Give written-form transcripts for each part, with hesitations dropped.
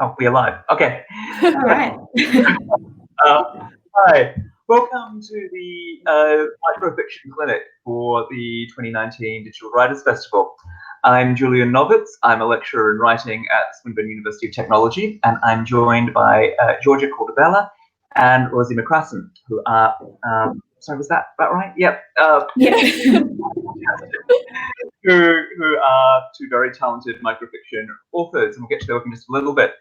Oh, we're live. Okay. All right. Hi. Welcome to the Microfiction Clinic for the 2019 Digital Writers Festival. I'm Julian Novitz. I'm a lecturer in writing at Swinburne University of Technology, and I'm joined by Georgia Coldebella and Rosie McCrossin, who are, sorry, was that right? Yep. Yeah. who are two very talented microfiction authors, and we'll get to their work in just a little bit.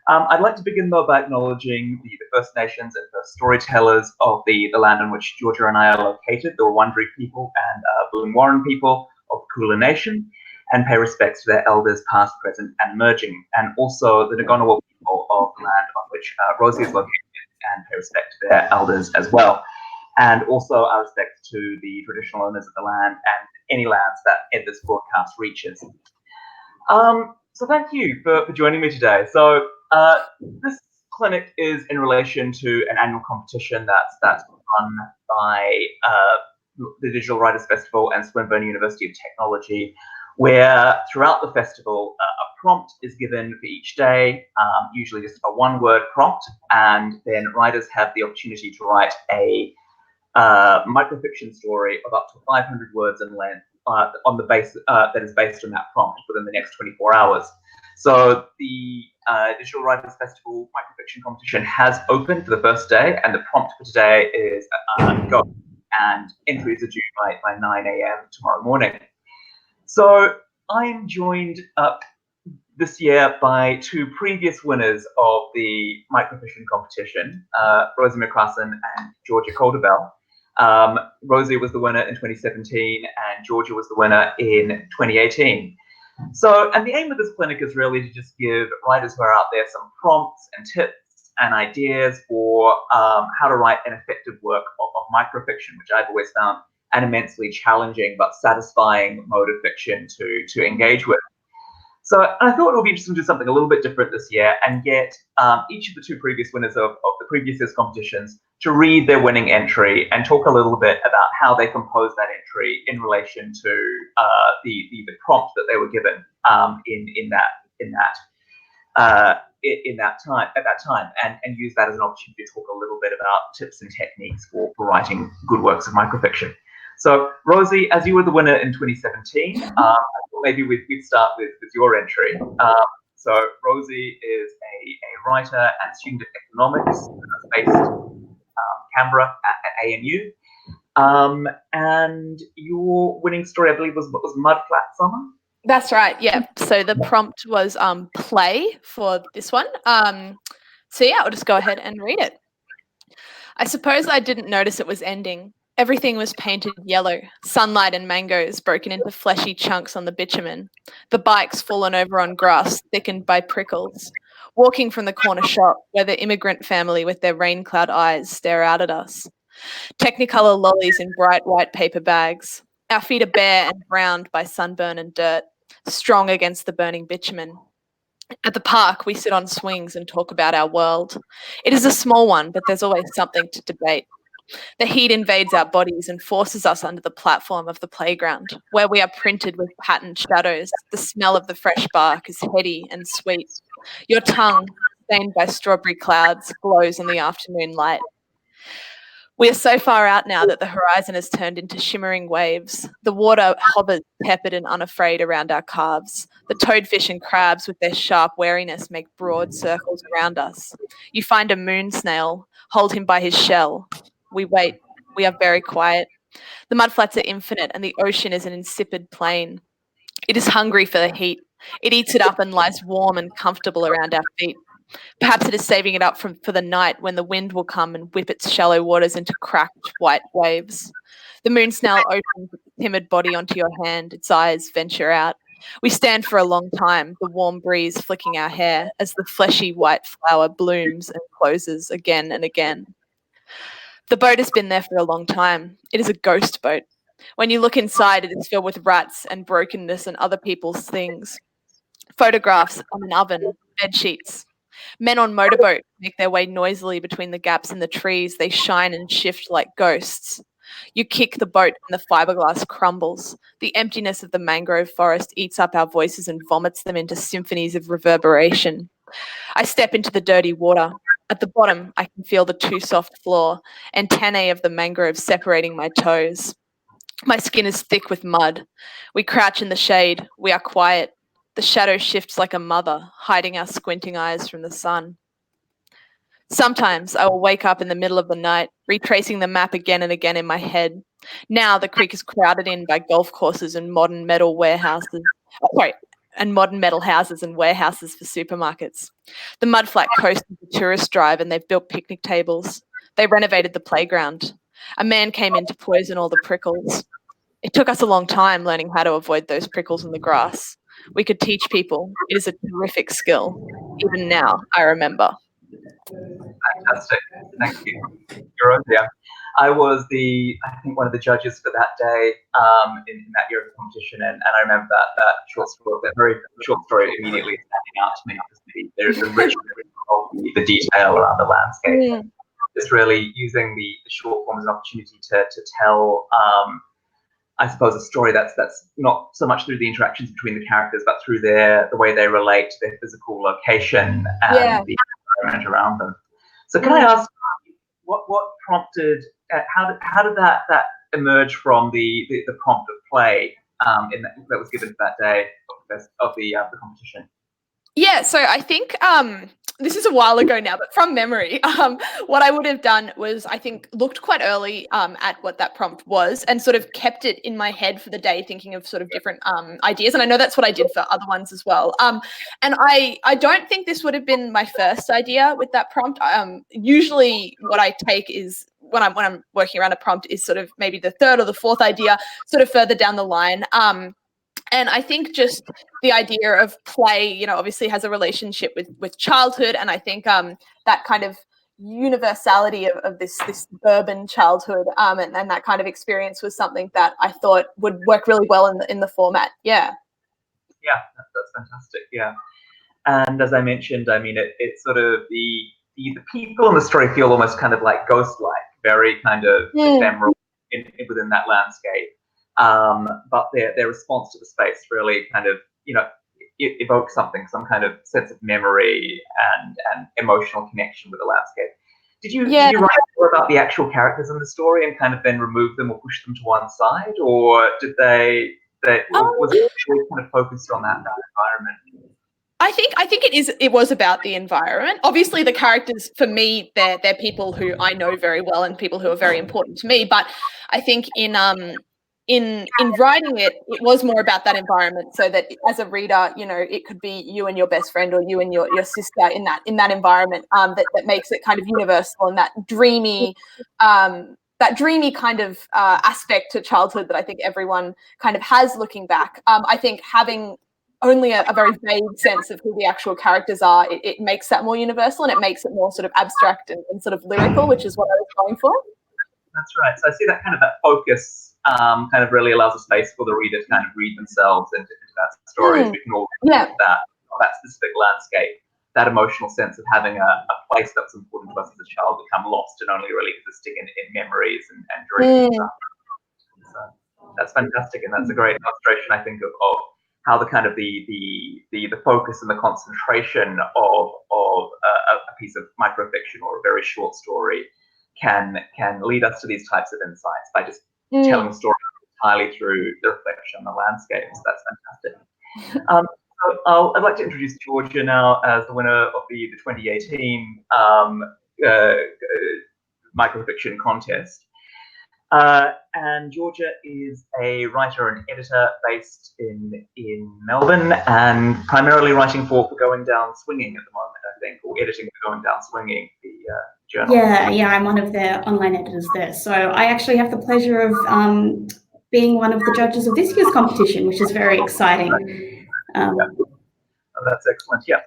I'd like to begin, though, by acknowledging the First Nations and First storytellers of the land on which Georgia and I are located, the Wurundjeri people and Boon Warren people of the Kulin Nation, and pay respects to their elders past, present, and emerging, and also the Ngunnawal people of the land on which Rosie is located, and pay respect to their elders as well. And also our respects to the traditional owners of the land and any lands that this broadcast reaches. So thank you for joining me today. So this clinic is in relation to an annual competition that's run by the Digital Writers Festival and Swinburne University of Technology, where throughout the festival a prompt is given for each day, usually just a one-word prompt, and then writers have the opportunity to write a microfiction story of up to 500 words in length on the base that is based on that prompt within the next 24 hours. So the Digital Writers Festival Microfiction competition has opened for the first day, and the prompt for today is go, and entries are due by 9 a.m. tomorrow morning. So I'm joined up this year by two previous winners of the Microfiction competition, Rosie McCrossin and Georgia Coldebella. Rosie was the winner in 2017 and Georgia was the winner in 2018. So, and the aim of this clinic is really to just give writers who are out there some prompts and tips and ideas for how to write an effective work of microfiction, which I've always found an immensely challenging but satisfying mode of fiction to engage with. So I thought it would be interesting to do something a little bit different this year and get each of the two previous winners of the previous year's competitions to read their winning entry and talk a little bit about how they composed that entry in relation to the prompt that they were given at that time, and use that as an opportunity to talk a little bit about tips and techniques for writing good works of microfiction. So, Rosie, as you were the winner in 2017, I thought maybe we'd start with your entry. So, Rosie is a writer and student of economics based in Canberra at ANU. And your winning story, I believe, was Mud Flat Summer? That's right, yeah. So the prompt was play for this one. So yeah, I'll just go ahead and read it. I suppose I didn't notice it was ending. Everything was painted yellow, sunlight and mangoes broken into fleshy chunks on the bitumen, the bikes fallen over on grass thickened by prickles, walking from the corner shop where the immigrant family with their rain cloud eyes stare out at us. Technicolor lollies in bright white paper bags. Our feet are bare and browned by sunburn and dirt, strong against the burning bitumen. At the park, we sit on swings and talk about our world. It is a small one, but there's always something to debate. The heat invades our bodies and forces us under the platform of the playground, where we are printed with patterned shadows. The smell of the fresh bark is heady and sweet. Your tongue, stained by strawberry clouds, glows in the afternoon light. We are so far out now that the horizon has turned into shimmering waves. The water hovers tepid and unafraid around our calves. The toadfish and crabs with their sharp wariness make broad circles around us. You find a moon snail, hold him by his shell. We wait. We are very quiet. The mudflats are infinite and the ocean is an insipid plain. It is hungry for the heat. It eats it up and lies warm and comfortable around our feet. Perhaps it is saving it up for the night when the wind will come and whip its shallow waters into cracked white waves. The moon snail opens its timid body onto your hand. Its eyes venture out. We stand for a long time, the warm breeze flicking our hair as the fleshy white flower blooms and closes again and again. The boat has been there for a long time. It is a ghost boat. When you look inside, it is filled with rats and brokenness and other people's things. Photographs on an oven, bed sheets. Men on motorboat make their way noisily between the gaps in the trees. They shine and shift like ghosts. You kick the boat and the fiberglass crumbles. The emptiness of the mangrove forest eats up our voices and vomits them into symphonies of reverberation. I step into the dirty water. At the bottom, I can feel the too soft floor, antennae of the mangrove separating my toes. My skin is thick with mud. We crouch in the shade. We are quiet. The shadow shifts like a mother, hiding our squinting eyes from the sun. Sometimes I will wake up in the middle of the night, retracing the map again and again in my head. Now the creek is crowded in by golf courses and modern metal warehouses. And modern metal houses and warehouses for supermarkets. The mudflat coast is a tourist drive, and they've built picnic tables. They renovated the playground. A man came in to poison all the prickles. It took us a long time learning how to avoid those prickles in the grass. We could teach people. It is a terrific skill. Even now, I remember. Fantastic. Thank you. Rosie. I was I think one of the judges for that day in that year of the competition, and I remember that short story, that very short story immediately standing out to me because there's the richness of the detail around the landscape. Just really using the short form as an opportunity to tell, I suppose, a story that's not so much through the interactions between the characters, but through the way they relate to their physical location and the environment around them. So can I ask, what prompted? How did that emerge from the prompt of play that was given that day of the competition? Yeah, so I think this is a while ago now, but from memory, what I would have done was, I think, looked quite early at what that prompt was and sort of kept it in my head for the day, thinking of sort of different ideas. And I know that's what I did for other ones as well. And I don't think this would have been my first idea with that prompt. Usually what I take is, when I'm working around a prompt, is sort of maybe the third or the fourth idea, sort of further down the line. And I think just the idea of play, obviously has a relationship with childhood. And I think that kind of universality of this urban childhood and that kind of experience was something that I thought would work really well in the format. Yeah. Yeah, that's fantastic. Yeah. And as I mentioned, I mean, it's sort of the people in the story feel almost kind of like ghost-like, very kind of ephemeral within that landscape. But their response to the space really kind of, it evokes some kind of sense of memory and emotional connection with the landscape. Did you write more about the actual characters in the story and kind of then remove them or push them to one side, or did was it actually kind of focused on that environment? I think it was about the environment. Obviously, the characters, for me, they're people who I know very well and people who are very important to me. But I think in writing it was more about that environment, so that as a reader, it could be you and your best friend or you and your sister in that environment that makes it kind of universal and that dreamy kind of aspect to childhood that I think everyone kind of has looking back. I think having only a very vague sense of who the actual characters are, it makes that more universal and it makes it more sort of abstract and sort of lyrical, which is what I was going for. That's right. So I see that focus kind of really allows a space for the reader to kind of read themselves into that story. We can all that specific landscape, that emotional sense of having a place that was important to us as a child become lost and only really existing in memories and dreams and stuff. So that's fantastic, and that's a great illustration, I think, of how the kind of the focus and the concentration of a piece of microfiction or a very short story can lead us to these types of insights by just telling the story entirely through the reflection on the landscape. So that's fantastic. So I'd like to introduce Georgia now as the winner of the 2018 Microfiction contest. And Georgia is a writer and editor based in Melbourne and primarily writing for Going Down Swinging at the moment, I think, or editing for Going Down Swinging, the journal. Yeah, I'm one of the online editors there. So I actually have the pleasure of being one of the judges of this year's competition, which is very exciting. Oh, that's excellent, yeah.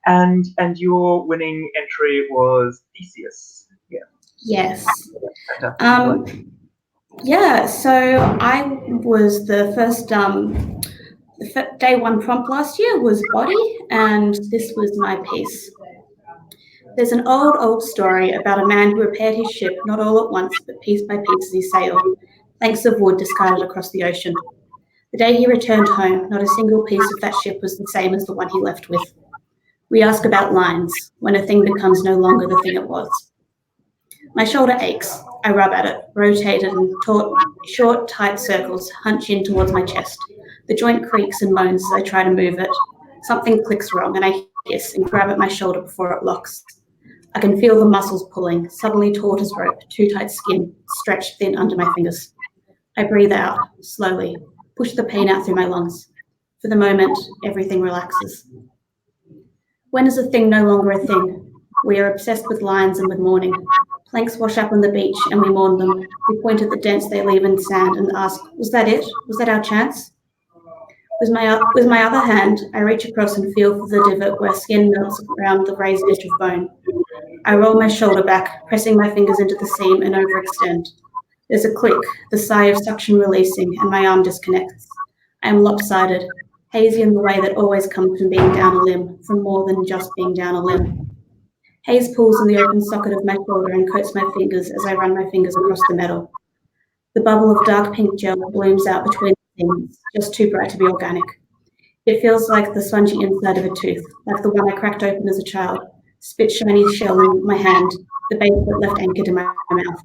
And your winning entry was Theseus. Yeah. Yes. Yeah, so I was the first, day one prompt last year was Body, and this was my piece. There's an old story about a man who repaired his ship, not all at once, but piece by piece as he sailed, planks of wood discarded across the ocean. The day he returned home, not a single piece of that ship was the same as the one he left with. We ask about lines, when a thing becomes no longer the thing it was. My shoulder aches. I rub at it, rotate it in short, tight circles, hunch in towards my chest. The joint creaks and moans as I try to move it. Something clicks wrong, and I hiss and grab at my shoulder before it locks. I can feel the muscles pulling, suddenly taut as rope, too tight skin, stretched thin under my fingers. I breathe out, slowly, push the pain out through my lungs. For the moment, everything relaxes. When is a thing no longer a thing? We are obsessed with lines and with mourning. Planks wash up on the beach and we mourn them. We point at the dents they leave in sand and ask, was that it? Was that our chance? With my other hand, I reach across and feel for the divot where skin melts around the raised edge of bone. I roll my shoulder back, pressing my fingers into the seam and overextend. There's a click, the sigh of suction releasing, and my arm disconnects. I am lopsided, hazy in the way that always comes from being down a limb, from more than just being down a limb. Haze pulls in the open socket of my shoulder and coats my fingers as I run my fingers across the metal. The bubble of dark pink gel blooms out between the things, just too bright to be organic. It feels like the spongy inside of a tooth, like the one I cracked open as a child, spit shiny shell in my hand, the base that left anchored in my mouth.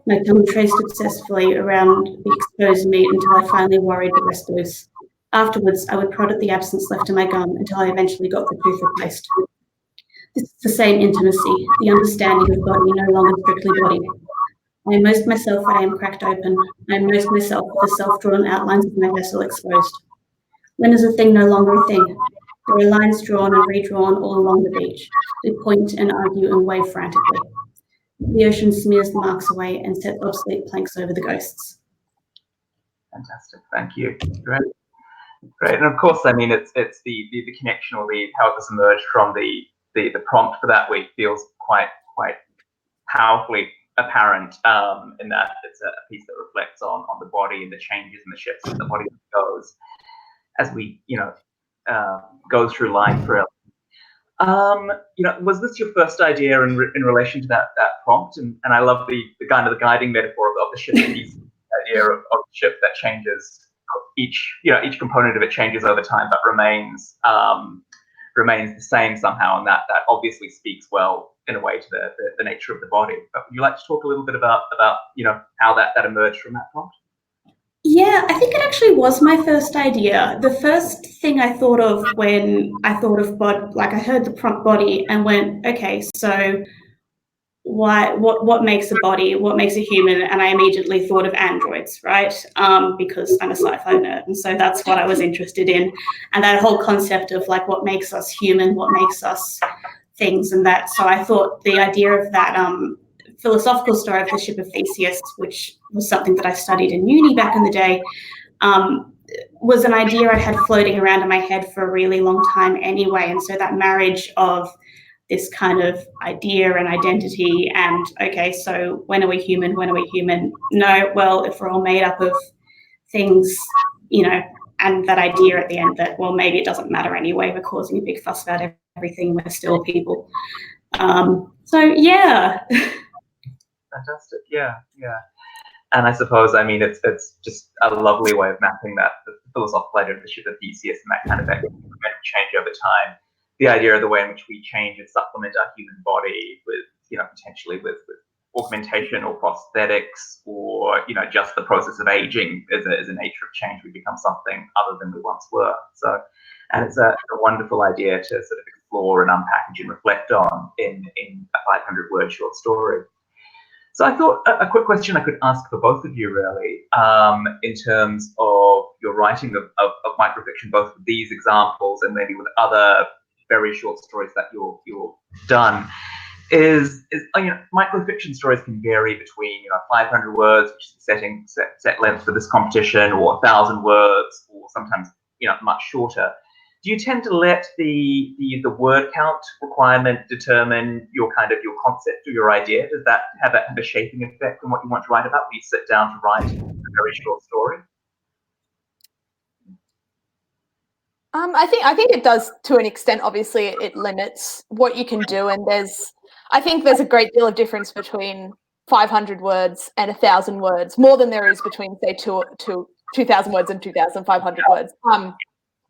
My tongue traced obsessively around the exposed meat until I finally worried the rest loose. Afterwards, I would prod at the absence left in my gum until I eventually got the tooth replaced. This is the same intimacy, the understanding of body no longer strictly body. I am most myself when I am cracked open. I am most myself with the self-drawn outlines of my vessel exposed. When is a thing no longer a thing? There are lines drawn and redrawn all along the beach. We point and argue and wave frantically. The ocean smears the marks away and sets obsolete planks over the ghosts. Fantastic, thank you. Great, and of course, I mean, it's the connection or how this emerged from the prompt for that week feels quite powerfully apparent in that it's a piece that reflects on the body and the changes and the shifts that the body goes as we go through life. Really, was this your first idea in relation to that prompt? And I love the kind of the guiding metaphor of the ship piece, the idea of the ship that changes. Each component of it changes over time, but remains the same somehow, and that obviously speaks well in a way to the nature of the body. But would you like to talk a little bit about how that emerged from that prompt? Yeah, I think it actually was my first idea. The first thing I thought of when I thought of I heard the prompt body and went, okay, so what makes a body, what makes a human? And I immediately thought of androids, right? Because I'm a sci-fi nerd, and so that's what I was interested in. And that whole concept of like what makes us human, what makes us things, and that. So I thought the idea of that philosophical story of the ship of Theseus, which was something that I studied in uni back in the day, was an idea I had floating around in my head for a really long time anyway. And so that marriage of this kind of idea and identity and, okay, so when are we human? When are we human? No, well, if we're all made up of things, and that idea at the end that, well, maybe it doesn't matter anyway, we're causing a big fuss about everything, we're still people. So, yeah. Fantastic, yeah. And I suppose, I mean, it's just a lovely way of mapping that the philosophical idea of the ship of Theseus and that kind of change over time. The idea of the way in which we change and supplement our human body with, potentially with augmentation or prosthetics or, just the process of aging as a nature of change, we become something other than we once were. So, and it's a wonderful idea to sort of explore and unpackage and reflect on in a 500-word short story. So I thought a quick question I could ask for both of you, really, in terms of your writing of microfiction, both with these examples and maybe with other very short stories that you've done, is microfiction stories can vary between 500 words, which is the set length for this competition, or 1,000 words, or sometimes much shorter. Do you tend to let the word count requirement determine your concept or your idea? Does that have a shaping effect on what you want to write about when you sit down to write a very short story? I think it does to an extent. Obviously, it limits what you can do, and I think there's a great deal of difference between 500 words and 1,000 words, more than there is between say 2,000 words and 2,500 words.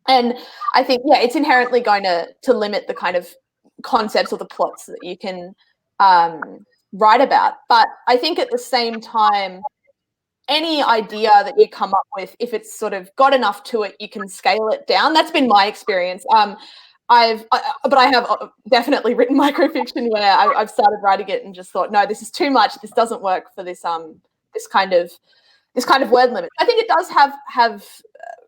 And I think, yeah, it's inherently going to limit the kind of concepts or the plots that you can write about. But I think at the same time, any idea that you come up with, if it's sort of got enough to it, you can scale it down. That's been my experience. But I have definitely written microfiction where I've started writing it and just thought, no, this is too much. This doesn't work for this kind of word limit. I think it does have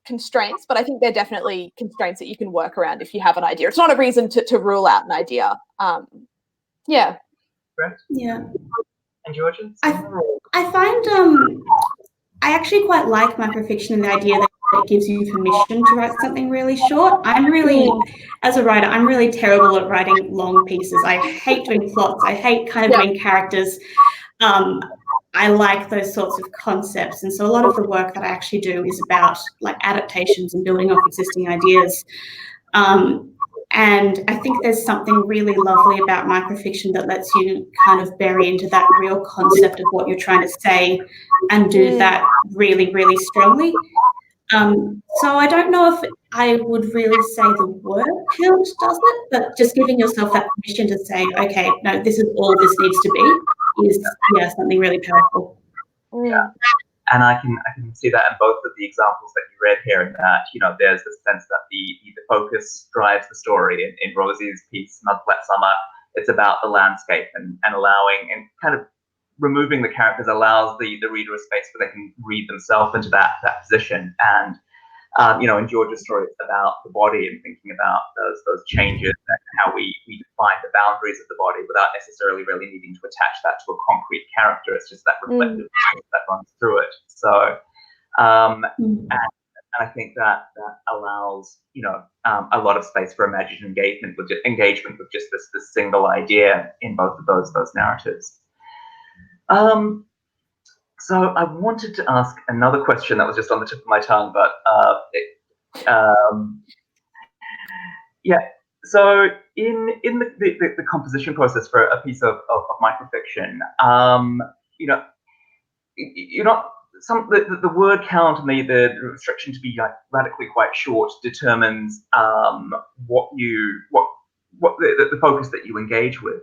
constraints, but I think they're definitely constraints that you can work around if you have an idea. It's not a reason to rule out an idea. Yeah. Right. Yeah. And Georgia? I find I actually quite like microfiction and the idea that it gives you permission to write something really short. As a writer, I'm really terrible at writing long pieces. I hate doing plots. I hate kind of doing characters. I like those sorts of concepts. And so a lot of the work that I actually do is about like adaptations and building off existing ideas. And I think there's something really lovely about microfiction that lets you kind of bury into that real concept of what you're trying to say and do that really, really strongly. So I don't know if I would really say the word count does it, but just giving yourself that permission to say, okay, no, this is all this needs to be is, yeah, something really powerful. Yeah. And I can see that in both of the examples that you read here, in that, you know, there's this sense that the focus drives the story. In Rosie's piece, Mud Flat Summer, it's about the landscape and allowing and kind of removing the characters allows the reader a space where they can read themselves into that position. And you know, in Georgia's story, it's about the body and thinking about those changes and how we define the boundaries of the body without necessarily really needing to attach that to a concrete character. It's just that reflective that runs through it. So, and I think that allows, you know, a lot of space for imaginative engagement with just this single idea in both of those narratives. So I wanted to ask another question that was just on the tip of my tongue, but yeah. So in the composition process for a piece of microfiction, you know, you're not the word count and the restriction to be like radically quite short determines what the focus that you engage with.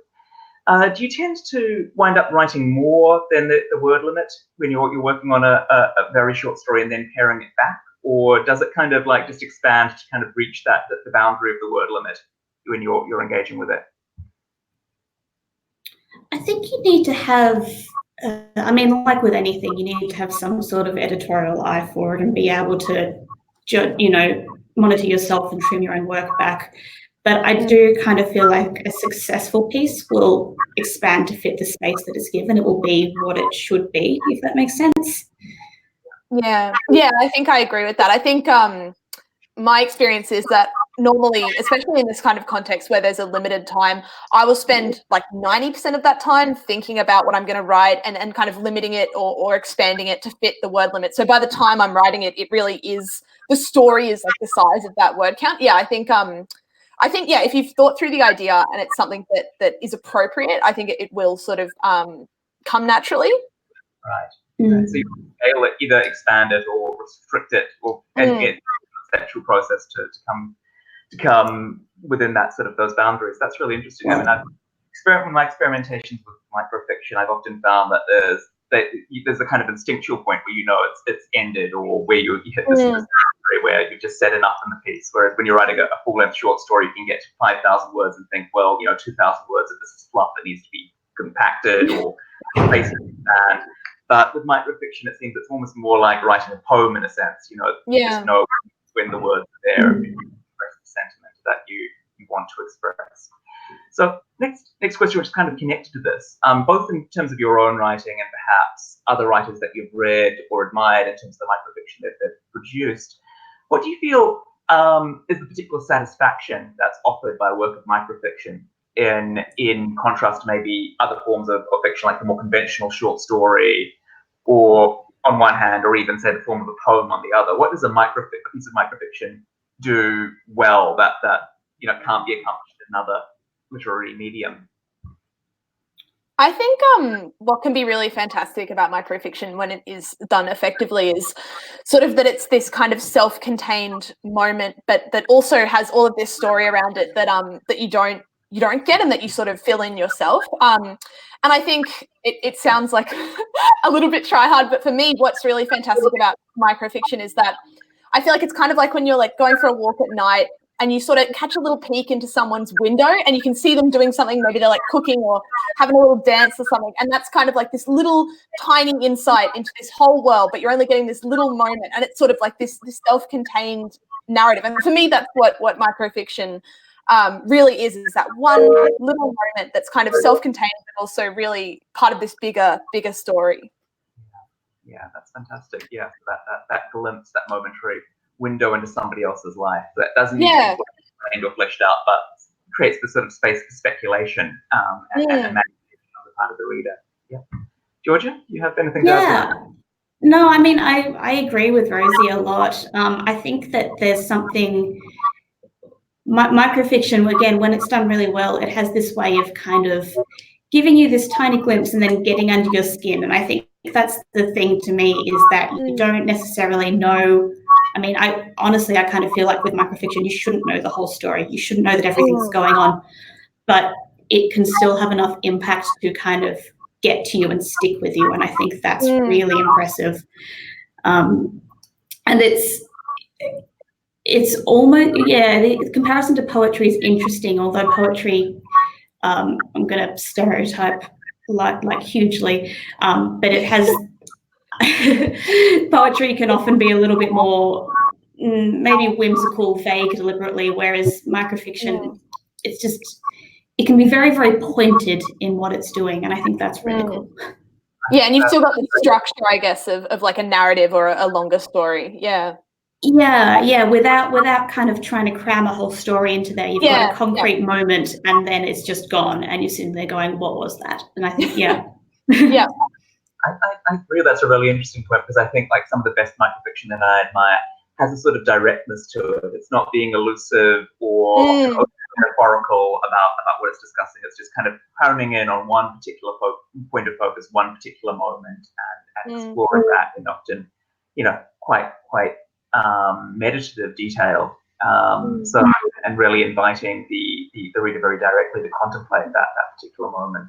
Do you tend to wind up writing more than the word limit when you're working on a very short story and then paring it back, or does it kind of like just expand to kind of reach the boundary of the word limit when you're engaging with it? I think you need to have, I mean, like with anything, you need to have some sort of editorial eye for it and be able to, you know, monitor yourself and trim your own work back. But I do kind of feel like a successful piece will expand to fit the space that it's given. It will be what it should be, if that makes sense. Yeah, I think I agree with that. I think my experience is that normally, especially in this kind of context where there's a limited time, I will spend like 90% of that time thinking about what I'm going to write and kind of limiting it or expanding it to fit the word limit. So by the time I'm writing it, it really is, the story is like the size of that word count. Yeah, I think yeah, if you've thought through the idea and it's something that is appropriate, I think it will sort of come naturally. Right. So you can scale it, either expand it or restrict it, or and get the conceptual process to come within that sort of those boundaries. That's really interesting. I mean, with my experimentations with microfiction, I've often found that there's a kind of instinctual point where you know it's ended, or where you hit this boundary where you've just said enough in the piece. Whereas when you're writing a full-length short story, you can get to 5,000 words and think, well, you know, 2,000 words of this is fluff that needs to be compacted or basically and but with microfiction, it seems it's almost more like writing a poem in a sense. You know, you just know when the words are there and you express the sentiment that you want to express. So next question, which is kind of connected to this, both in terms of your own writing and perhaps other writers that you've read or admired in terms of the microfiction that they've produced. What do you feel is the particular satisfaction that's offered by a work of microfiction in contrast to maybe other forms of fiction, like the more conventional short story, or on one hand, or even say the form of a poem on the other? What does a piece of microfiction do well that you know can't be accomplished in another literary medium? I think what can be really fantastic about microfiction when it is done effectively is sort of that it's this kind of self-contained moment, but that also has all of this story around it that you don't get and that you sort of fill in yourself. And I think it sounds like a little bit try hard, but for me, what's really fantastic about microfiction is that I feel like it's kind of like when you're like going for a walk at night and you sort of catch a little peek into someone's window and you can see them doing something, maybe they're like cooking or having a little dance or something. And that's kind of like this little tiny insight into this whole world, but you're only getting this little moment. And it's sort of like this self-contained narrative. And for me, that's what microfiction really is that one little moment that's kind of self-contained, but also really part of this bigger story. Yeah, that's fantastic. Yeah, that glimpse, that momentary window into somebody else's life that doesn't need to be explained or fleshed out, but creates the sort of space for speculation and imagination on the part of the reader. Yeah, Georgia, you have anything to add to that? No, I mean, I agree with Rosie a lot. I think that there's something, microfiction, again, when it's done really well, it has this way of kind of giving you this tiny glimpse and then getting under your skin. And I think that's the thing to me, is that you don't necessarily know. I mean, I kind of feel like with microfiction, you shouldn't know the whole story. You shouldn't know that everything's going on, but it can still have enough impact to kind of get to you and stick with you. And I think that's really impressive. And it's almost, the comparison to poetry is interesting, although poetry, I'm going to stereotype like hugely, but it has, poetry can often be a little bit more maybe whimsical, vague, deliberately, whereas microfiction, it can be very, very pointed in what it's doing, and I think that's really cool. Yeah, and you've still got the structure, I guess, of like a narrative or a longer story. Yeah, without kind of trying to cram a whole story into there. You've got a concrete moment, and then it's just gone, and you're sitting there going, what was that? And I think, yeah. I agree that's a really interesting point, because I think like some of the best microfiction that I admire has a sort of directness to it. It's not being elusive or metaphorical about what it's discussing. It's just kind of honing in on one particular point of focus, one particular moment, and exploring that in often, quite meditative detail. So, and really inviting the reader very directly to contemplate that particular moment.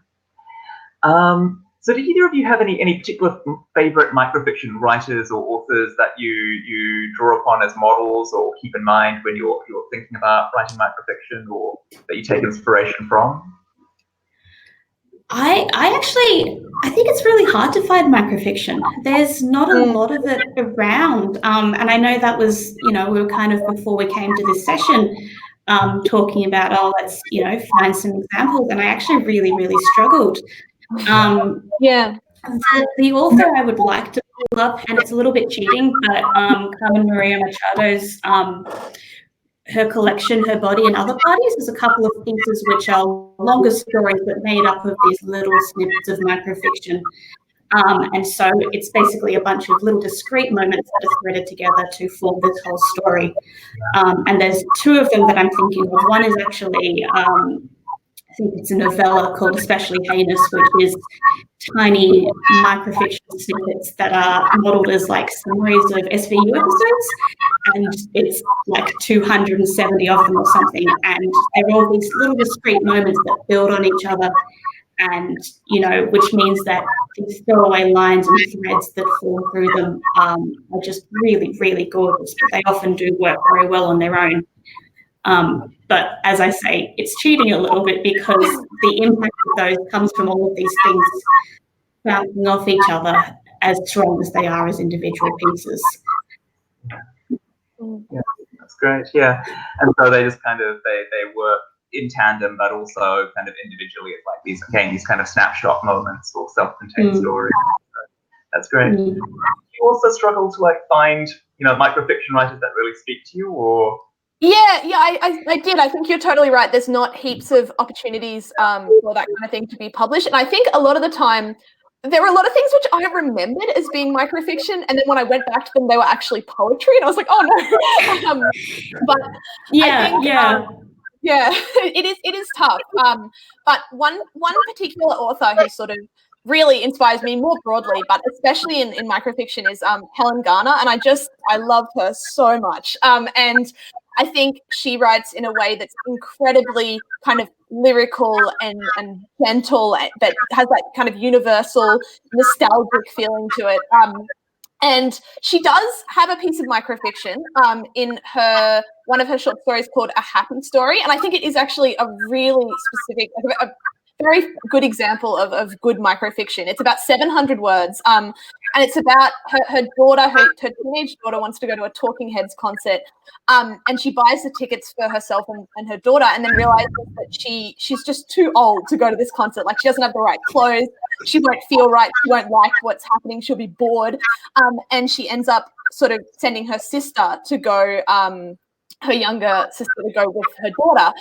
So do either of you have any particular favorite microfiction writers or authors that you draw upon as models or keep in mind when you're thinking about writing microfiction, or that you take inspiration from? I think it's really hard to find microfiction. There's not a lot of it around. And I know that was, we were kind of, before we came to this session, talking about, let's, find some examples. And I actually really, really struggled. The author I would like to pull up, and it's a little bit cheating, but Carmen Maria Machado's her collection, Her Body and Other Parties, is a couple of pieces which are longer stories but made up of these little snippets of microfiction. And so it's basically a bunch of little discrete moments that are threaded together to form this whole story. And there's two of them that I'm thinking of. One is actually, I think it's a novella called Especially Heinous, which is tiny microfiction snippets that are modeled as like summaries of SVU episodes, and it's like 270 of them or something, and they're all these little discrete moments that build on each other, and which means that these throwaway lines and threads that form through them are just really, really gorgeous, but they often do work very well on their own. But as I say, it's cheating a little bit, because the impact of those comes from all of these things bouncing off each other, as strong as they are as individual pieces. Yeah, that's great. Yeah, and so they just kind of they work in tandem, but also kind of individually. It's like these kind of snapshot moments or self-contained stories. So that's great. Do you also struggle to find microfiction writers that really speak to you, or? Yeah, I did. I think you're totally right. There's not heaps of opportunities for that kind of thing to be published. And I think a lot of the time, there were a lot of things which I remembered as being microfiction, and then when I went back to them, they were actually poetry, and I was like, oh no. But Yeah, it is tough. But one particular author who sort of really inspires me more broadly, but especially in microfiction, is Helen Ghana, and I love her so much. And I think she writes in a way that's incredibly kind of lyrical and gentle, but has that kind of universal nostalgic feeling to it. And she does have a piece of microfiction in one of her short stories called A Happy Story. And I think it is actually a really specific, a very good example of good microfiction. It's about 700 words. And it's about her daughter, her teenage daughter wants to go to a Talking Heads concert. And she buys the tickets for herself and her daughter, and then realizes that she's just too old to go to this concert. Like, she doesn't have the right clothes. She won't feel right. She won't like what's happening. She'll be bored. And she ends up sort of sending her sister to go, her younger sister to go with her daughter.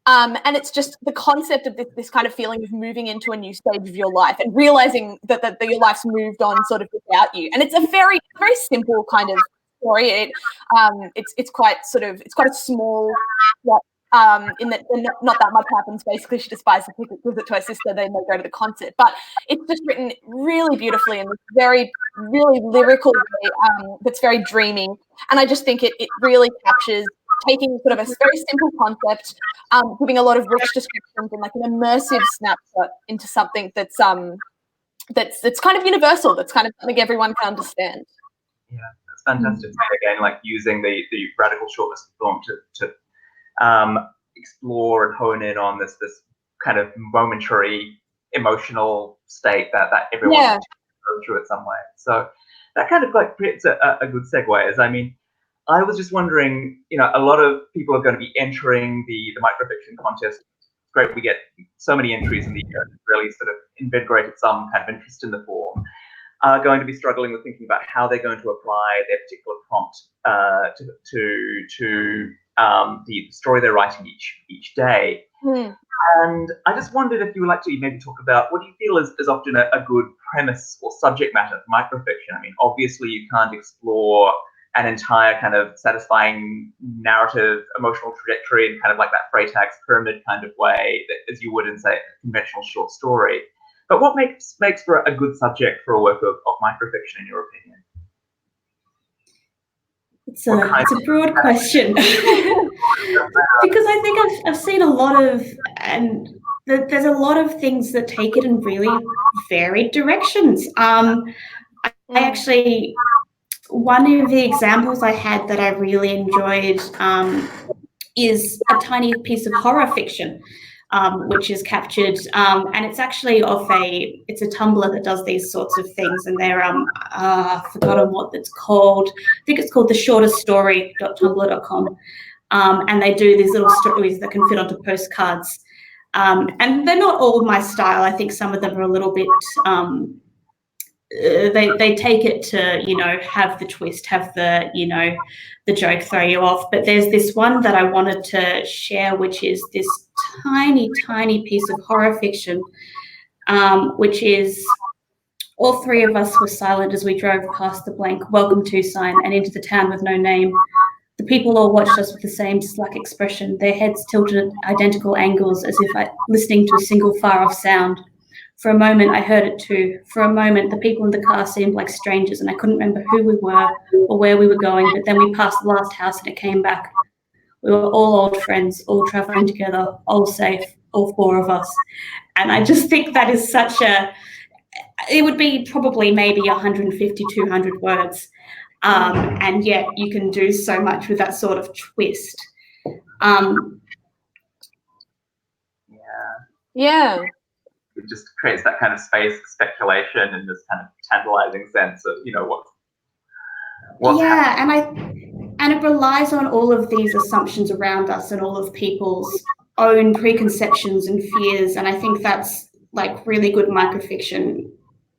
And it's just the concept of this kind of feeling of moving into a new stage of your life and realizing that your life's moved on sort of without you. And it's a very, very simple kind of story. It's quite a small, in that not that much happens. Basically, she just buys the ticket, gives it to her sister, then they go to the concert. But it's just written really beautifully in this very, really lyrical way that's very dreamy. And I just think it really captures taking sort of a very simple concept, giving a lot of rich descriptions and like an immersive snapshot into something that's kind of universal, that's kind of something everyone can understand. Yeah, that's fantastic. Again, like using the radical shortness of form to explore and hone in on this kind of momentary emotional state that everyone goes through it some way. So that kind of like creates a good segue. As I mean, I was just wondering, a lot of people are going to be entering the microfiction contest. It's great, we get so many entries in the year. It's really sort of invigorated some kind of interest in the form. Are going to be struggling with thinking about how they're going to apply their particular prompt to the story they're writing each day. And I just wondered if you would like to maybe talk about what do you feel is often a good premise or subject matter for microfiction. I mean, obviously you can't explore an entire kind of satisfying narrative, emotional trajectory in kind of like that Freytag's pyramid kind of way as you would in, say, a conventional short story. But what makes for a good subject for a work of microfiction, in your opinion? It's a broad question because I think I've seen a lot of, and there's a lot of things that take it in really varied directions. I actually, one of the examples I had that I really enjoyed is a tiny piece of horror fiction, which is captured, and it's actually it's a Tumblr that does these sorts of things, and they're I've forgotten what it's called. I think it's called theshorteststory.tumblr.com, and they do these little stories that can fit onto postcards, and they're not all my style. I think some of them are a little bit they take it to have the twist, have the the joke, throw you off. But there's this one that I wanted to share, which is this tiny piece of horror fiction, which is all three of us were silent as we drove past the blank welcome to sign and into the town with no name. The people all watched us with the same slack expression, their heads tilted at identical angles as if listening to a single far-off sound. For a moment, I heard it too. For a moment, the people in the car seemed like strangers and I couldn't remember who we were or where we were going, but then we passed the last house and it came back. We were all old friends, all traveling together, all safe, all four of us. And I just think that is it would be probably maybe 150, 200 words. And yet you can do so much with that sort of twist. Yeah. It just creates that kind of space speculation and this kind of tantalizing sense of what's happening. And it relies on all of these assumptions around us and all of people's own preconceptions and fears, and I think that's like really good microfiction.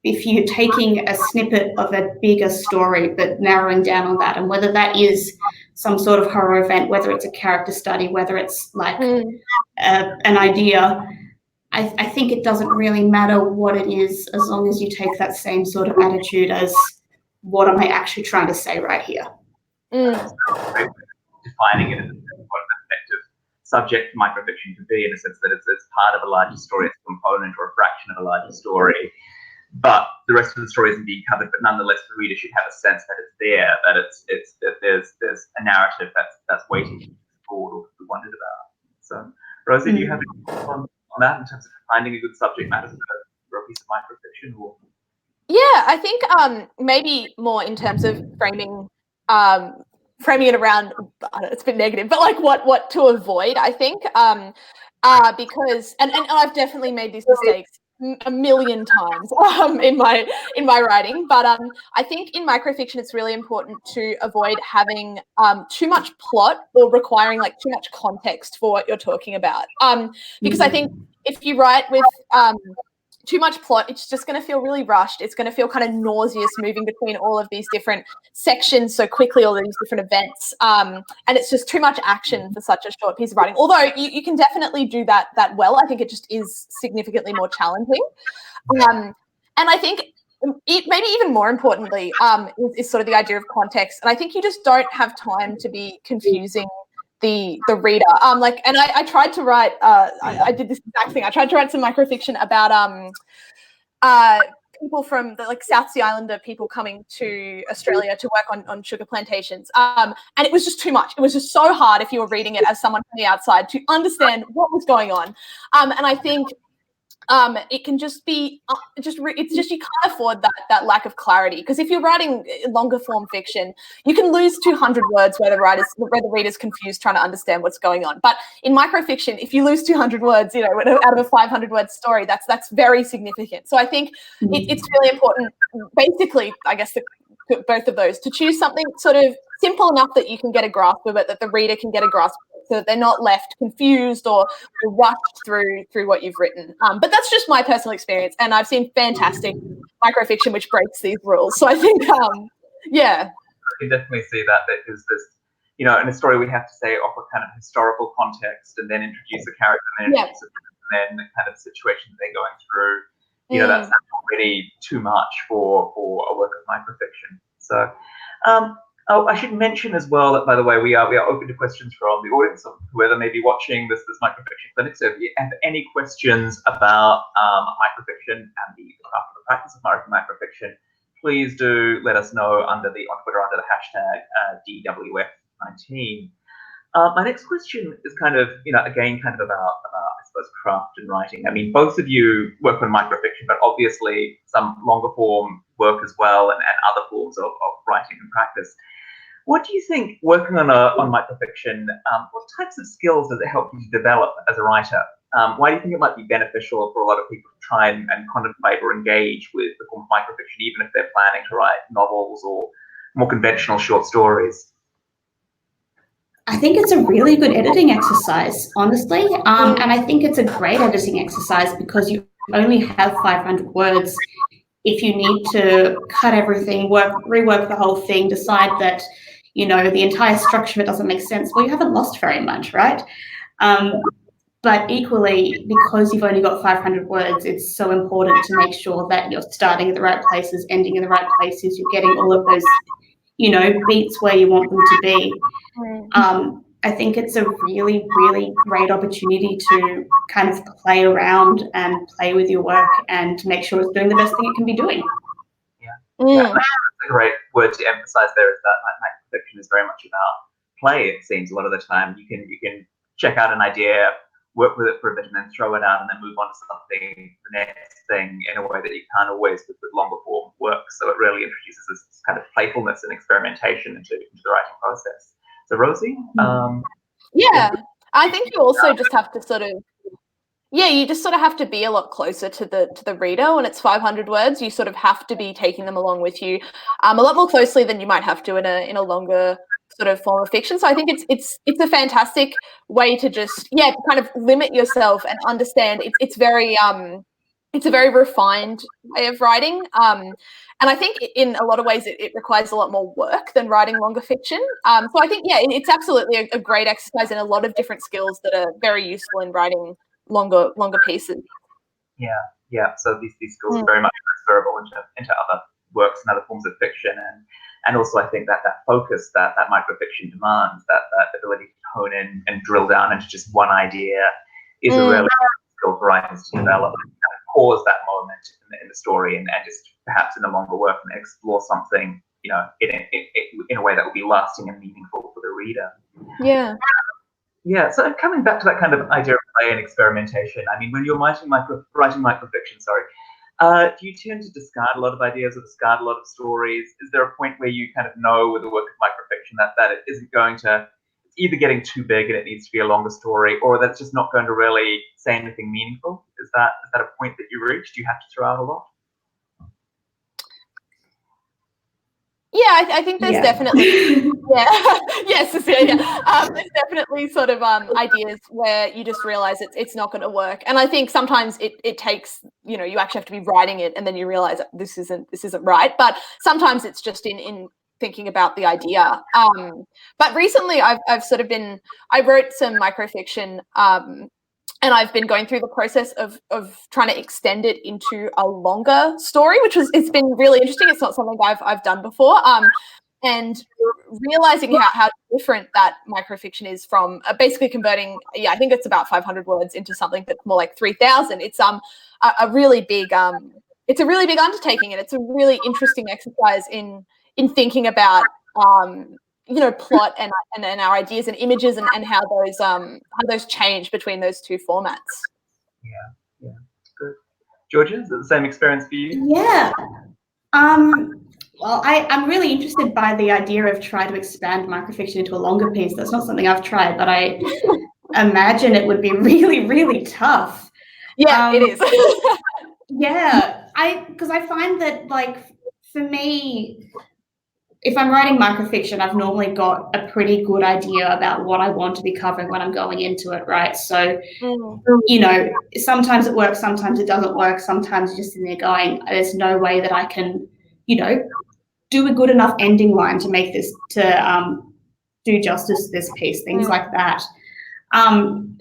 If you're taking a snippet of a bigger story but narrowing down on that, and whether that is some sort of horror event, whether it's a character study, whether it's like an idea, I think it doesn't really matter what it is as long as you take that same sort of attitude as what am I actually trying to say right here. Defining it as an effective subject for microfiction to be, in a sense that it's part of a larger story, it's a component or a fraction of a larger story. But the rest of the story isn't being covered, but nonetheless the reader should have a sense that it's there, that that there's a narrative that's waiting to be explored or to be wondered about. So Rosie, do you have any thoughts on that in terms of finding a good subject matter for a piece of microfiction? Or Yeah, I think maybe more in terms of framing it around, I don't know, it's a bit negative, but like what to avoid, I think, because and I've definitely made these mistakes a million times in my writing, but I think in microfiction it's really important to avoid having too much plot or requiring like too much context for what you're talking about, because I think if you write with too much plot, it's just going to feel really rushed. It's going to feel kind of nauseous moving between all of these different sections so quickly, all these different events. And it's just too much action for such a short piece of writing. Although you can definitely do that well. I think it just is significantly more challenging. And I think maybe even more importantly is sort of the idea of context. And I think you just don't have time to be confusing the reader. And I tried to write, I did this exact thing. I tried to write some microfiction about people from the South Sea Islander people coming to Australia to work on sugar plantations. And it was just too much. It was just so hard if you were reading it as someone from the outside to understand what was going on. And I think it can just be it's just you can't afford that lack of clarity, because if you're writing longer form fiction, you can lose 200 words where the reader's confused trying to understand what's going on. But in microfiction, if you lose 200 words, out of a 500 word story, that's very significant. So I think it's really important, basically, I guess both of those, to choose something sort of simple enough that you can get a grasp of it, that the reader can get a grasp of it, so that they're not left confused or rushed through what you've written. But that's just my personal experience, and I've seen fantastic microfiction which breaks these rules. So I think, yeah. I can definitely see that there's this, in a story we have to say offer kind of historical context and then introduce a character and then introduce and then the kind of situation they're going through. That's already too much for a work of microfiction. So, I should mention as well that, by the way, we are open to questions from the audience, or whoever may be watching this Microfiction Clinic. So if you have any questions about microfiction and the craft of the practice of microfiction, please do let us know on Twitter under the hashtag DWF19. My next question is kind of, again, kind of about I suppose, craft and writing. I mean, both of you work on microfiction, but obviously some longer form work as well, and other forms of writing and practice. What do you think, working on microfiction, what types of skills does it help you to develop as a writer? Why do you think it might be beneficial for a lot of people to try and contemplate or engage with the form of microfiction, even if they're planning to write novels or more conventional short stories? I think it's a really good editing exercise, honestly. And I think it's a great editing exercise because you only have 500 words. If you need to cut everything, rework the whole thing, decide that, the entire structure of it doesn't make sense, well, you haven't lost very much, right? But equally, because you've only got 500 words, it's so important to make sure that you're starting at the right places, ending in the right places, you're getting all of those, beats where you want them to be. I think it's a really, really great opportunity to kind of play around and play with your work and to make sure it's doing the best thing it can be doing. Yeah, that's a great word to emphasize there, is that microfiction is very much about play, it seems, a lot of the time. You can check out an idea, work with it for a bit, and then throw it out and then move on to something, the next thing, in a way that you can't always with longer form work. So it really introduces this kind of playfulness and experimentation into the writing process. So Rosie? I think you also just have to you just sort of have to be a lot closer to the reader. When it's 500 words, you sort of have to be taking them along with you a lot more closely than you might have to in a longer sort of form of fiction. So I think it's a fantastic way to just kind of limit yourself and understand. It's a very refined way of writing. And I think in a lot of ways it requires a lot more work than writing longer fiction. So I think, it's absolutely a great exercise in a lot of different skills that are very useful in writing longer pieces. So these skills are very much transferable into other works and other forms of fiction, And also I think that focus that microfiction demands, that ability to hone in and drill down into just one idea is a really skill for writers to develop, and kind of pause that moment in the story and just perhaps in the longer work and explore something, you know, in a way that will be lasting and meaningful for the reader. Yeah. Yeah, so coming back to that kind of idea of play and experimentation, I mean, when you're writing microfiction, do you tend to discard a lot of ideas or discard a lot of stories? Is there a point where you kind of know with the work of microfiction that it isn't going to, it's either getting too big and it needs to be a longer story, or that's just not going to really say anything meaningful? Is that a point that you reach? Do you have to throw out a lot? Yeah, I think there's definitely, yes, Cecilia. There's definitely sort of ideas where you just realize it's not going to work, and I think sometimes it takes, you know, you actually have to be writing it, and then you realize that this isn't right. But sometimes it's just in thinking about the idea. But recently, I've sort of been, I wrote some microfiction. And I've been going through the process of trying to extend it into a longer story, it's been really interesting. It's not something I've done before. And realizing how different that microfiction is from basically converting, I think it's about 500 words into something that's more like 3,000. It's a really big undertaking, and it's a really interesting exercise in thinking about you know, plot and our ideas and images and how those change between those two formats. Yeah, good. Georgia, is it the same experience for you? Yeah. Well, I'm really interested by the idea of trying to expand microfiction into a longer piece. That's not something I've tried, but I imagine it would be really, really tough. Yeah, it is. Yeah, because I find that, like, for me, if I'm writing microfiction, I've normally got a pretty good idea about what I want to be covering when I'm going into it, right? So, you know, sometimes it works, sometimes it doesn't work, sometimes you're just sitting there going, there's no way that I can, you know, do a good enough ending line to make this, to do justice to this piece, things like that.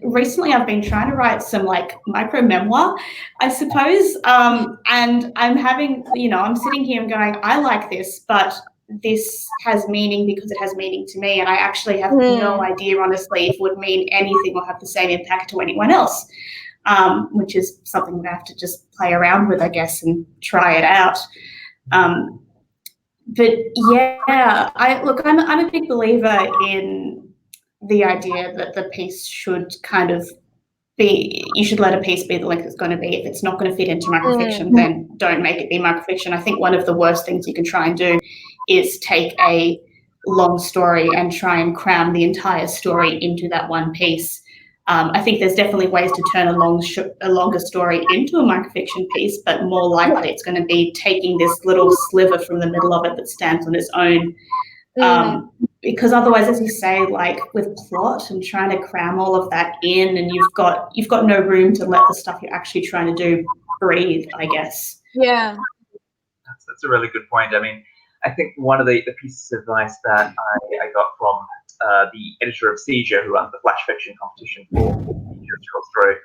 Recently I've been trying to write some like micro memoir, I suppose, and I'm having, you know, I'm sitting here and going, I like this, but this has meaning because it has meaning to me, and I actually have no idea, honestly, if it would mean anything or have the same impact to anyone else, which is something that I have to just play around with, I guess, and try it out. But yeah, I'm a big believer in the idea that the piece should kind of be, you should let a piece be the length it's going to be. If it's not going to fit into microfiction, then don't make it be microfiction. I think one of the worst things you can try and do is take a long story and try and cram the entire story into that one piece. I think there's definitely ways to turn a longer story into a microfiction piece, but more likely it's going to be taking this little sliver from the middle of it that stands on its own. Because otherwise, as you say, like with plot and trying to cram all of that in, and you've got no room to let the stuff you're actually trying to do breathe, I guess. Yeah. That's a really good point. I mean, I think one of the pieces of advice that I got from the editor of Seizure, who runs the flash fiction competition for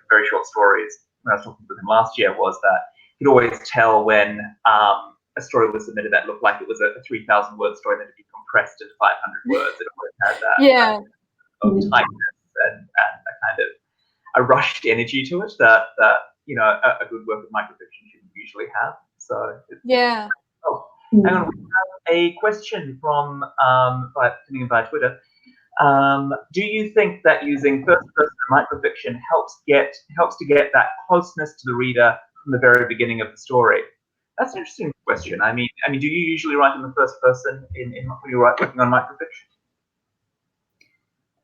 very short stories, when I was talking with him last year, was that he'd always tell when a story was submitted that looked like it was a 3,000 word story that had been compressed into 500 words. It always had that of tightness and a kind of a rushed energy to it that you know, a good work of microfiction shouldn't usually have. So yeah. Hang on, we have a question from via Twitter. Do you think that using first-person microfiction helps to get that closeness to the reader from the very beginning of the story? That's an interesting question. I mean, do you usually write in the first person when you're working on microfiction?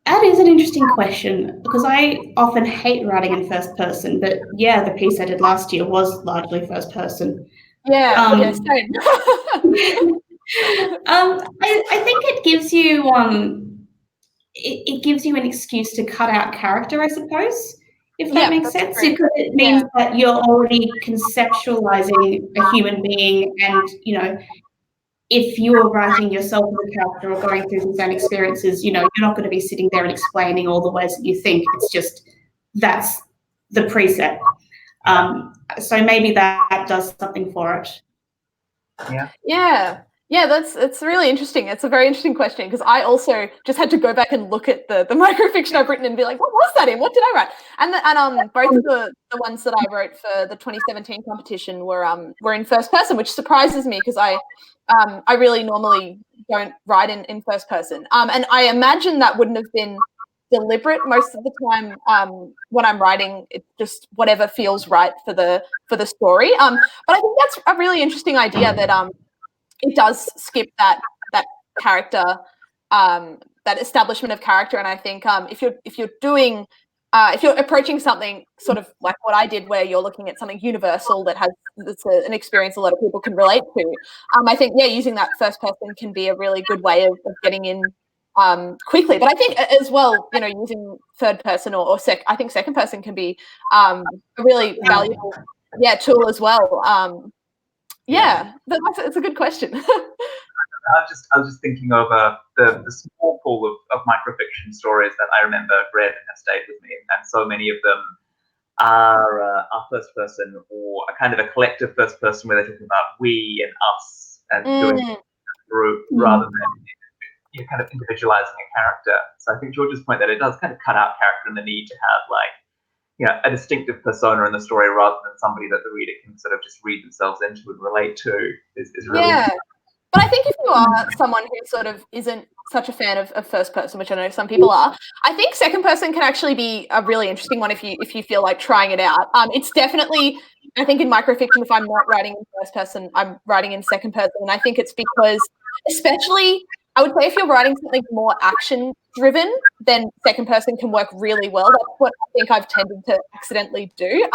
That is an interesting question, because I often hate writing in first person, but yeah, the piece I did last year was largely first person. Yeah, same. I think it gives you it gives you an excuse to cut out character, I suppose, if that makes sense. Because it means that you're already conceptualizing a human being, and you know, if you're writing yourself as a character or going through these own experiences, you know, you're not going to be sitting there and explaining all the ways that you think. It's just, that's the preset. So maybe that does something for it. Yeah. Yeah. Yeah, it's really interesting. It's a very interesting question because I also just had to go back and look at the microfiction I've written and be like, what was that in? What did I write? And both of the ones that I wrote for the 2017 competition were in first person, which surprises me because I really normally don't write in first person. And I imagine that wouldn't have been deliberate most of the time. When I'm writing, it's just whatever feels right for the story. But I think that's a really interesting idea that it does skip that character, that establishment of character. And I think if you're doing if you're approaching something sort of like what I did, where you're looking at something universal that's an experience a lot of people can relate to, I think using that first person can be a really good way of getting in quickly. But I think as well, using third person or I think second person can be a really valuable tool as well. It's a good question. I was just thinking over the small pool of microfiction stories that I remember read and have stayed with me, and so many of them are first person, or a kind of a collective first person where they're talking about we and us and doing it as a group rather than kind of individualizing a character. So I think George's point that it does kind of cut out character and the need to have a distinctive persona in the story rather than somebody that the reader can sort of just read themselves into and relate to is really important. But I think if you are someone who sort of isn't such a fan of first person, which I know some people are, I think second person can actually be a really interesting one if you feel like trying it out. It's definitely, I think in microfiction, if I'm not writing in first person, I'm writing in second person. And I think it's because, especially, I would say if you're writing something more action driven, then second person can work really well. That's what I think I've tended to accidentally do.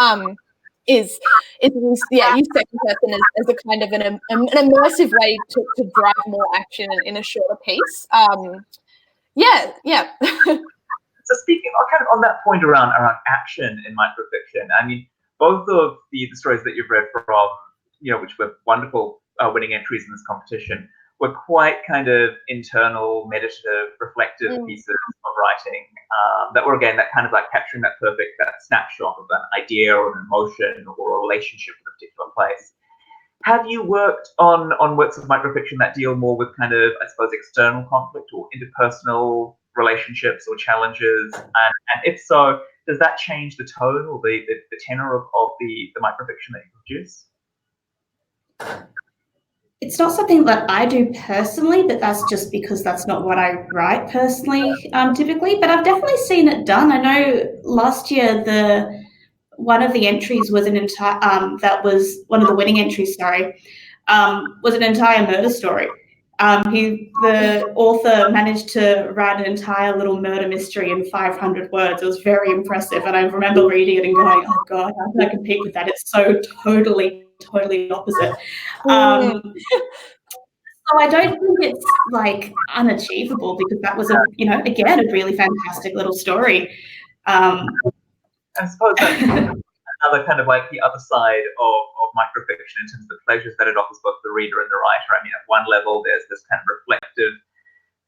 Is use second person as a kind of an immersive way to drive more action in a shorter piece. So speaking kind of on that point around action in microfiction, I mean, both of the stories that you've read from, which were wonderful winning entries in this competition, were quite kind of internal, meditative, reflective pieces of writing that were, again, that kind of like capturing that snapshot of an idea or an emotion or a relationship with a particular place. Have you worked on works of microfiction that deal more with kind of, I suppose, external conflict or interpersonal relationships or challenges? And if so, does that change the tone or the tenor of the microfiction that you produce? It's not something that I do personally, but that's just because that's not what I write personally, typically. But I've definitely seen it done. I know last year one of the entries was an entire that was one of the winning entries. Was an entire murder story. The author managed to write an entire little murder mystery in 500 words. It was very impressive, and I remember reading it and going, "Oh God, how can I compete with that? It's so totally opposite." So I don't think it's like unachievable, because that was again a really fantastic little story. I suppose that's another kind of like the other side of microfiction in terms of the pleasures that it offers both the reader and the writer. I mean, at one level, there's this kind of reflective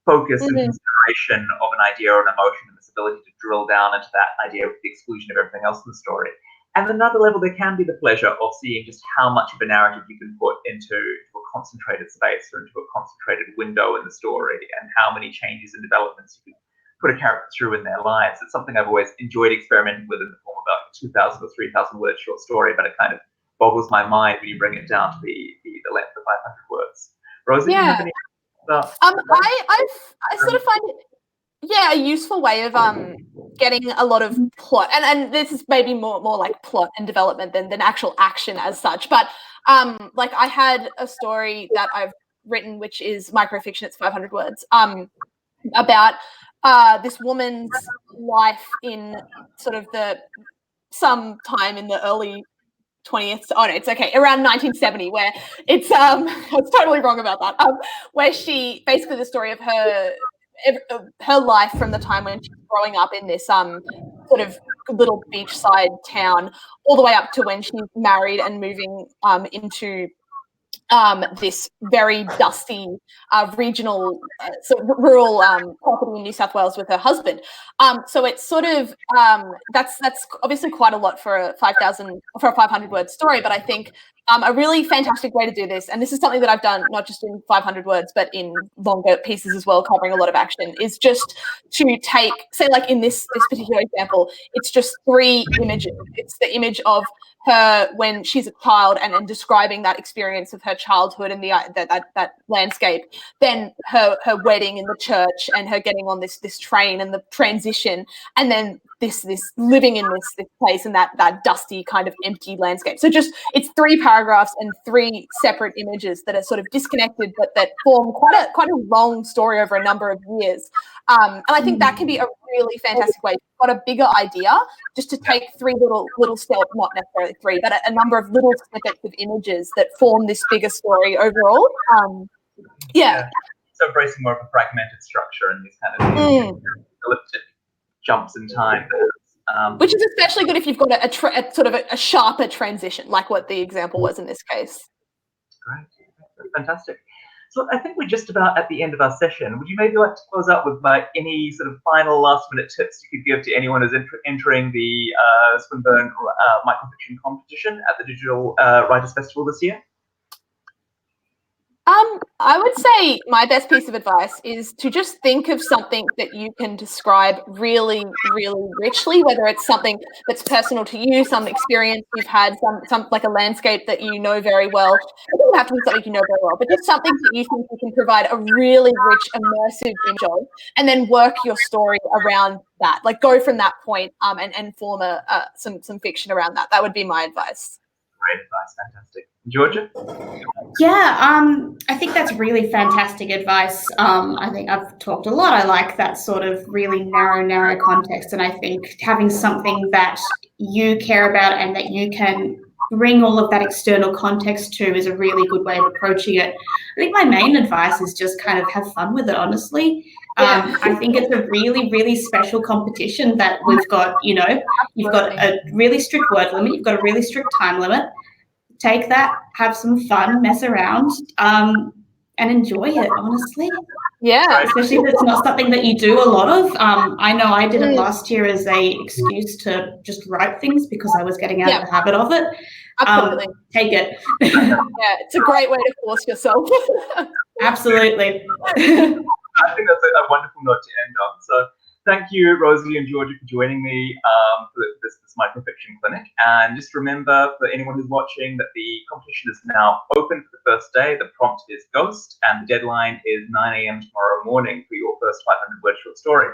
focus and consideration of an idea or an emotion, and this ability to drill down into that idea with the exclusion of everything else in the story. And at another level, there can be the pleasure of seeing just how much of a narrative you can put into a concentrated space or into a concentrated window in the story, and how many changes and developments you can put a character through in their lives. It's something I've always enjoyed experimenting with in the form of a 2,000 or 3,000 word short story, but it kind of boggles my mind when you bring it down to the length of 500 words. Rosie, do you have any? I sort of find it a useful way of getting a lot of plot, and this is maybe more like plot and development than actual action as such. But like I had a story that I've written, which is microfiction. It's 500 words. About this woman's life in sort of some time in the early 20th. Oh no, it's okay. Around 1970, where it's I was totally wrong about that. Where she basically the story of her life from the time when she's growing up in this sort of little beachside town, all the way up to when she's married and moving into this very dusty regional, rural property in New South Wales with her husband. So it's sort of that's obviously quite a lot for a 500 word story. But I think A really fantastic way to do this, and this is something that I've done not just in 500 words, but in longer pieces as well, covering a lot of action, is just to take, say, like in this particular example, it's just 3 images. It's the image of her when she's a child and describing that experience of her childhood and that landscape, then her wedding in the church and her getting on this train and the transition, and then this living in this place and that dusty kind of empty landscape. So just it's 3 paragraphs and 3 separate images that are sort of disconnected, but that form quite a long story over a number of years. And I think that can be a really fantastic way. If you've got a bigger idea, just to take 3 little steps, not necessarily 3, but a number of little snippets of images that form this bigger story overall. Yeah. So embracing more of a fragmented structure and these kind of elliptic jumps in time. Which is especially good if you've got a sort of a sharper transition, like what the example was in this case. Great. That's fantastic. So I think we're just about at the end of our session. Would you maybe like to close out with any sort of final last-minute tips you could give to anyone who's entering the Swinburne Microfiction competition at the Digital Writers Festival this year? I would say my best piece of advice is to just think of something that you can describe really, really richly, whether it's something that's personal to you, some experience you've had, some like a landscape that you know very well. It doesn't have to be something you know very well, but just something that you think you can provide a really rich, immersive image of, and then work your story around that. Like go from that point and form some fiction around that. That would be my advice. Great advice, fantastic. Georgia? Yeah, I think that's really fantastic advice. I think I've talked a lot. I like that sort of really narrow context, and I think having something that you care about and that you can bring all of that external context to is a really good way of approaching it. I think my main advice is just kind of have fun with it, honestly. I think it's a really, really special competition that we've got, you've got a really strict word limit, you've got a really strict time limit. Take that, have some fun, mess around, and enjoy it, honestly. Yeah. Especially if it's not something that you do a lot of. I know I did it last year as a excuse to just write things because I was getting out of the habit of it. Absolutely. Take it. Yeah, it's a great way to force yourself. Absolutely. I think that's a wonderful note to end on. So thank you, Rosie and Georgia, for joining me for this Microfiction Clinic. And just remember, for anyone who's watching, that the competition is now open for the first day. The prompt is Ghost, and the deadline is 9 a.m. tomorrow morning for your first 500-word short story.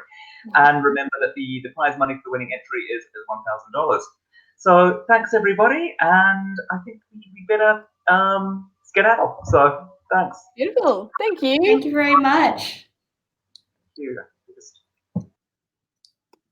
And remember that the prize money for the winning entry is $1,000. So thanks, everybody, and I think we better skedaddle. So thanks. Beautiful. Thank you. Thank you very much. Thank you.